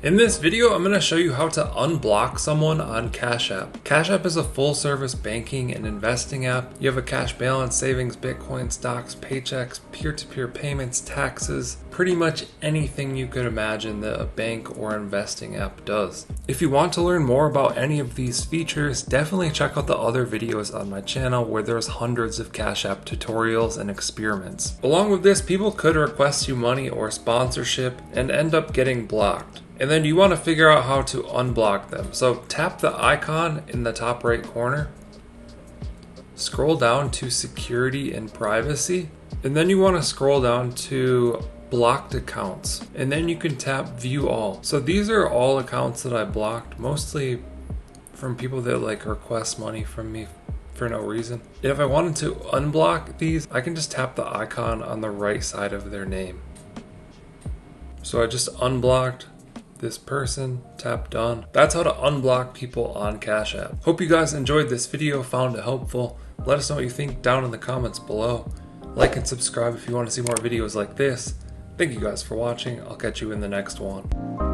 In this video, I'm going to show you how to unblock someone on Cash App. Cash App is a full-service banking and investing app. You have a cash balance, savings, Bitcoin, stocks, paychecks, peer-to-peer payments, taxes, pretty much anything you could imagine that a bank or investing app does. If you want to learn more about any of these features, definitely check out the other videos on my channel where there's hundreds of Cash App tutorials and experiments. Along with this, people could request you money or sponsorship and end up getting blocked. And then you want to figure out how to unblock them. So tap the icon in the top right corner, scroll down to security and privacy, and then you want to scroll down to blocked accounts, and then you can tap view all. So these are all accounts that I blocked, mostly from people that request money from me for no reason. If I wanted to unblock these, I can just tap the icon on the right side of their name. So I just unblocked this person, tap done. That's how to unblock people on Cash App. Hope you guys enjoyed this video, found it helpful. Let us know what you think down in the comments below. Like and subscribe if you want to see more videos like this. Thank you guys for watching. I'll catch you in the next one.